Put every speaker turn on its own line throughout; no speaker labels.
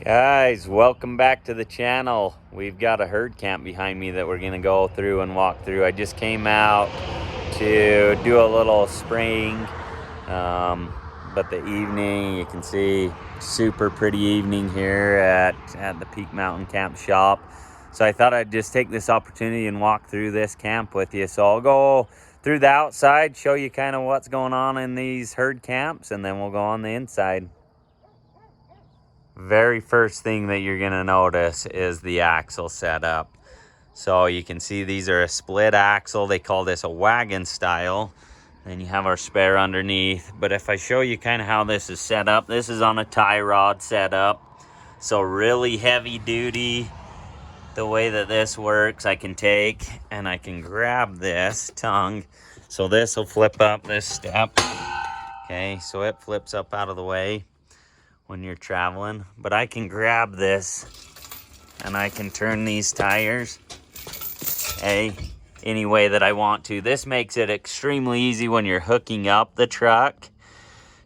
Guys, welcome back to the channel. We've got a herd camp behind me that we're gonna go through and walk through. I just came out to do a little spraying, but the evening, you can see super pretty evening here at the Peak Mountain Camp shop. So I thought I'd just take this opportunity and walk through this camp with you. So I'll go through the outside, show you kind of what's going on in these herd camps, and then we'll go on the inside. Very first thing that you're gonna notice is the axle setup. So you can see these are a split axle. They call this a wagon style. Then you have our spare underneath. But if I show you kind of how this is set up, this is on a tie rod setup. So really heavy duty. The way that this works, I can take and I can grab this tongue. So this will flip up this step. Okay, so it flips up out of the way when you're traveling, but I can grab this and I can turn these tires any way that I want to. This makes it extremely easy when you're hooking up the truck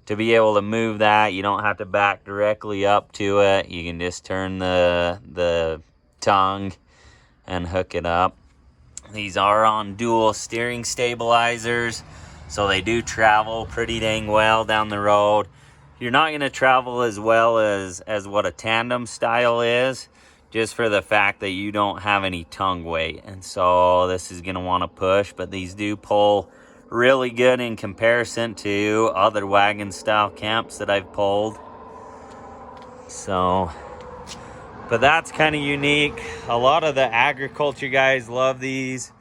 to be able to move that. You don't have to back directly up to it. You can just turn the tongue and hook it up. These are on dual steering stabilizers, so they do travel pretty dang well down the road. You're not going to travel as well as what a tandem style is, just for the fact that you don't have any tongue weight. And so this is going to want to push, but these do pull really good in comparison to other wagon style camps that I've pulled. So, but that's kind of unique. A lot of the agriculture guys love these.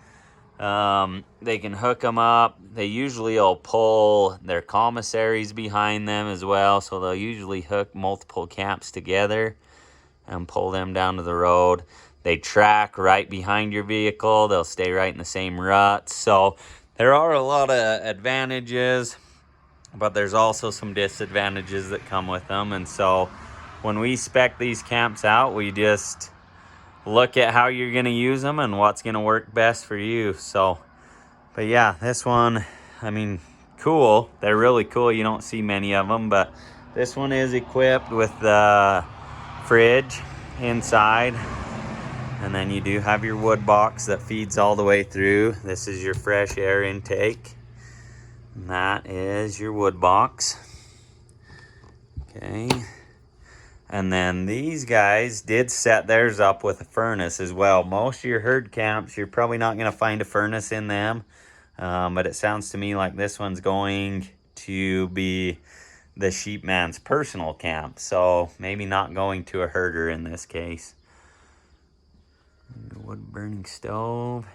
They can hook them up. They usually will pull their commissaries behind them as well, so they'll usually hook multiple camps together and pull them down to the road. They track right behind your vehicle. They'll stay right in the same rut. So there are a lot of advantages, but there's also some disadvantages that come with them. And so when we spec these camps out, we just look at how you're going to use them and what's going to work best for you. So, but yeah, this one, I mean, cool. They're really cool. You don't see many of them, but this one is equipped with the fridge inside. And then you do have your wood box that feeds all the way through. This is your fresh air intake. And that is your wood box. Okay. And then these guys did set theirs up with a furnace as well. Most of your herd camps, you're probably not going to find a furnace in them. But it sounds to me like this one's going to be the sheep man's personal camp. So maybe not going to a herder in this case. Wood burning stove.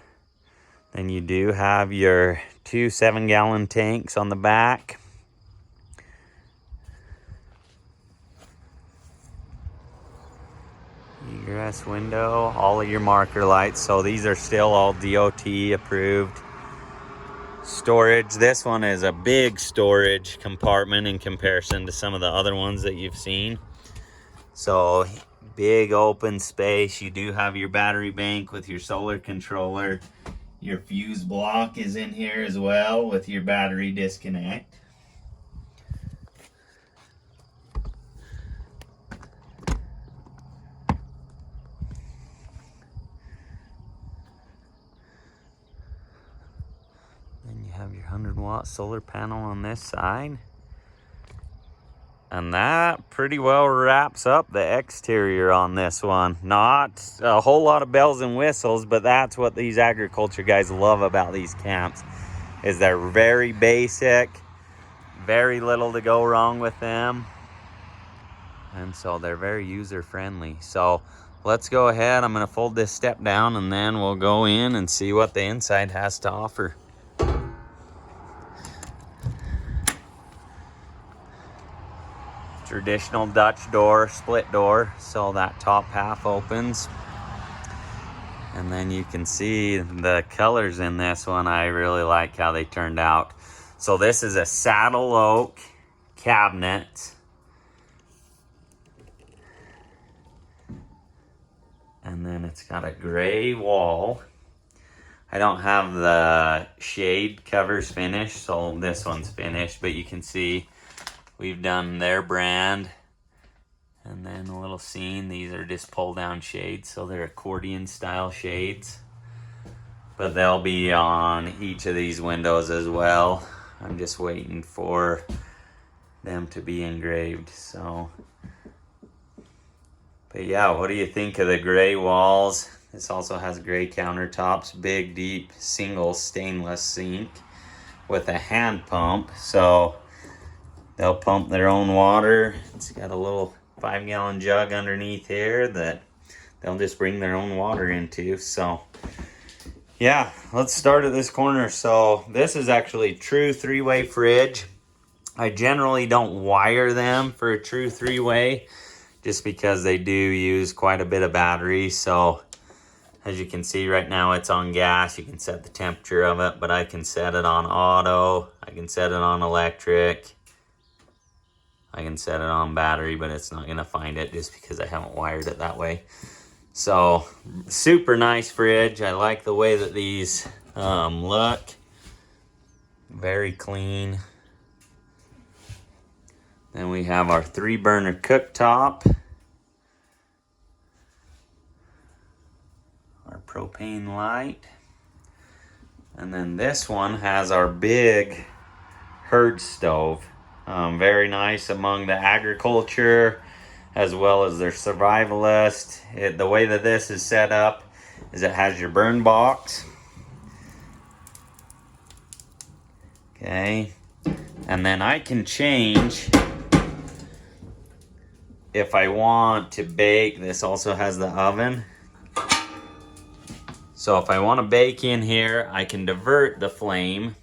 Then you do have your 2 7-gallon tanks on the back. Egress window, all of your marker lights. So these are still all DOT approved. Storage, this one is a big storage compartment in comparison to some of the other ones that you've seen. So big open space. You do have your battery bank with your solar controller. Your fuse block is in here as well with your battery disconnect. Then you have your 100-watt solar panel on this side. And that pretty well wraps up the exterior on this one. Not a whole lot of bells and whistles, but that's what these agriculture guys love about these camps, is they're very basic, very little to go wrong with them. And so they're very user friendly. So let's go ahead. I'm going to fold this step down and then we'll go in and see what the inside has to offer. Traditional Dutch door, split door, so that top half opens. And then you can see the colors in this one. I really like how they turned out. So this is a saddle oak cabinet. And then it's got a gray wall. I don't have the shade covers finished, so this one's finished, but you can see we've done their brand And then a little scene. These are just pull down shades, so they're accordion style shades. But they'll be on each of these windows as well. I'm just waiting for them to be engraved. So, but yeah, what do you think of the gray walls? This also has gray countertops, big, deep, single stainless sink with a hand pump. So they'll pump their own water. It's got a little 5-gallon jug underneath here that they'll just bring their own water into. So yeah, let's start at this corner. So this is actually true 3-way fridge. I generally don't wire them for a true 3-way just because they do use quite a bit of battery. So as you can see right now, it's on gas. You can set the temperature of it, but I can set it on auto. I can set it on electric. I can set it on battery, but it's not gonna find it just because I haven't wired it that way. So super nice fridge. I like the way that these look. Very clean. Then we have our 3-burner cooktop. Our propane light. And then this one has our big herd stove. Very nice among the agriculture as well as their survivalist. The way that this is set up is it has your burn box. Okay. And then I can change if I want to bake. This also has the oven. So if I want to bake in here, I can divert the flame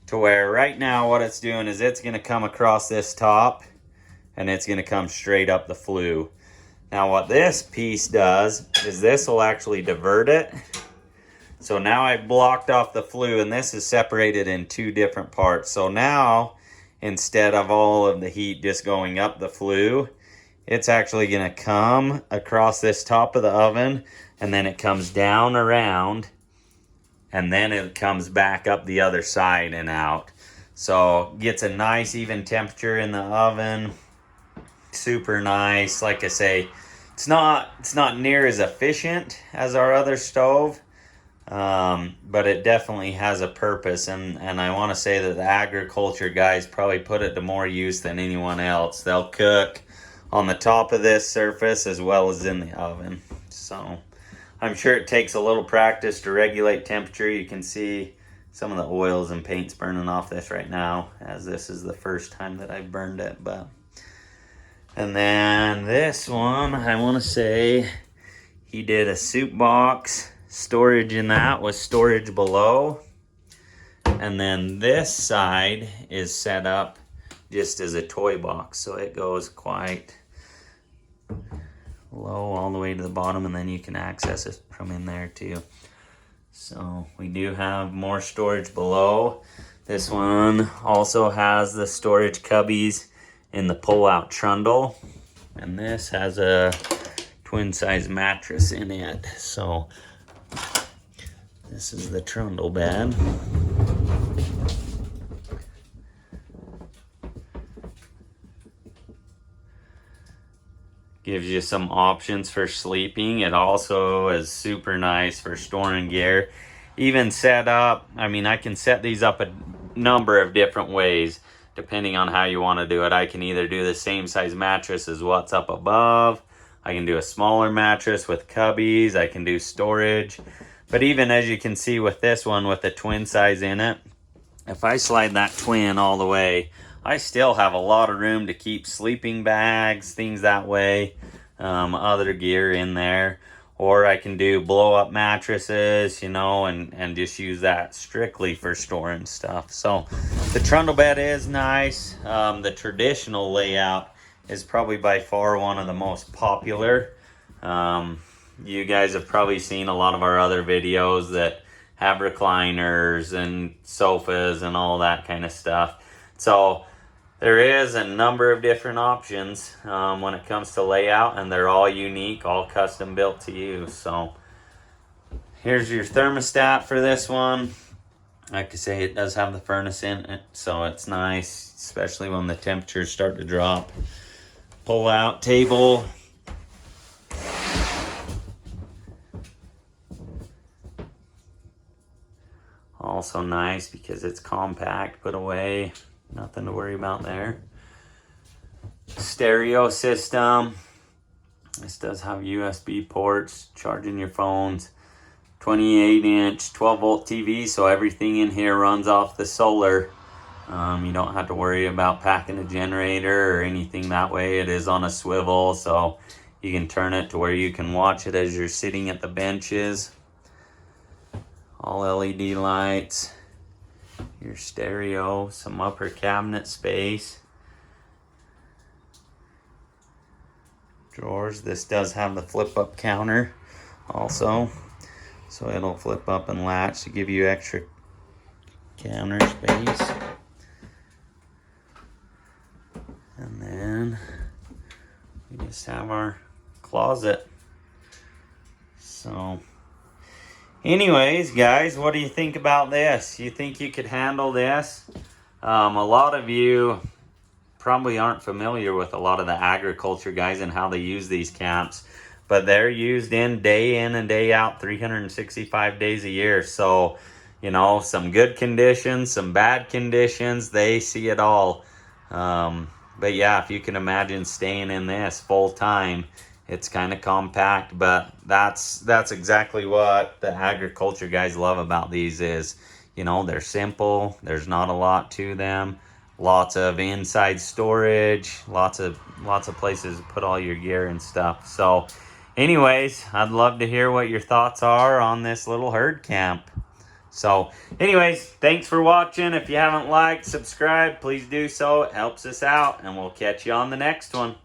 to where right now what it's doing is it's going to come across this top and it's going to come straight up the flue. Now what this piece does is this will actually divert it. So now I've blocked off the flue and this is separated in 2 different parts. So now instead of all of the heat just going up the flue, it's actually going to come across this top of the oven and then it comes down around and then it comes back up the other side and out. So gets a nice even temperature in the oven. Super nice. Like I say, it's not near as efficient as our other stove, but it definitely has a purpose. And I want to say that the agriculture guys probably put it to more use than anyone else. They'll cook on the top of this surface as well as in the oven. So I'm sure it takes a little practice to regulate temperature. You can see some of the oils and paints burning off this right now, as this is the first time that I've burned it. And then this one, I want to say he did a soup box. Storage in that was storage below. And then this side is set up just as a toy box. So it goes quite low all the way to the bottom, and then you can access it from in there too. So we do have more storage below. This one also has the storage cubbies in the pull-out trundle, and this has a twin size mattress in it. So this is the trundle bed. Gives you some options for sleeping. It also is super nice for storing gear. Even set up, I mean, I can set these up a number of different ways depending on how you want to do it. I can either do the same size mattress as what's up above. I can do a smaller mattress with cubbies. I can do storage. But even as you can see with this one with the twin size in it, if I slide that twin all the way, I still have a lot of room to keep sleeping bags, things that way, other gear in there. Or I can do blow up mattresses, you know, and just use that strictly for storing stuff. So the trundle bed is nice. The traditional layout is probably by far one of the most popular. You guys have probably seen a lot of our other videos that have recliners and sofas and all that kind of stuff. So there is a number of different options when it comes to layout, and they're all unique, all custom built to you. So here's your thermostat for this one. Like I say, it does have the furnace in it, so it's nice, especially when the temperatures start to drop. pull-out table. Also nice because it's compact, put away, nothing to worry about there. Stereo system. This does have USB ports, charging your phones. 28-inch 12-volt TV, so everything in here runs off the solar. You don't have to worry about packing a generator or anything that way. It is on a swivel, so you can turn it to where you can watch it as you're sitting at the benches. All LED lights. Your stereo, some upper cabinet space. Drawers. This does have the flip-up counter also, so it'll flip up and latch to give you extra counter space. And then we just have our closet. So anyways, guys, what do you think about this? You think you could handle this? A lot of you probably aren't familiar with a lot of the agriculture guys and how they use these camps, but they're used in and day out, 365 days a year. So, you know, some good conditions, some bad conditions, they see it all. But yeah, if you can imagine staying in this full time, it's kind of compact, but that's exactly what the agriculture guys love about these is, you know, they're simple. There's not a lot to them. Lots of inside storage, lots of places to put all your gear and stuff. So anyways, I'd love to hear what your thoughts are on this little herd camp. So anyways, thanks for watching. If you haven't liked, subscribe, please do so. It helps us out, and we'll catch you on the next one.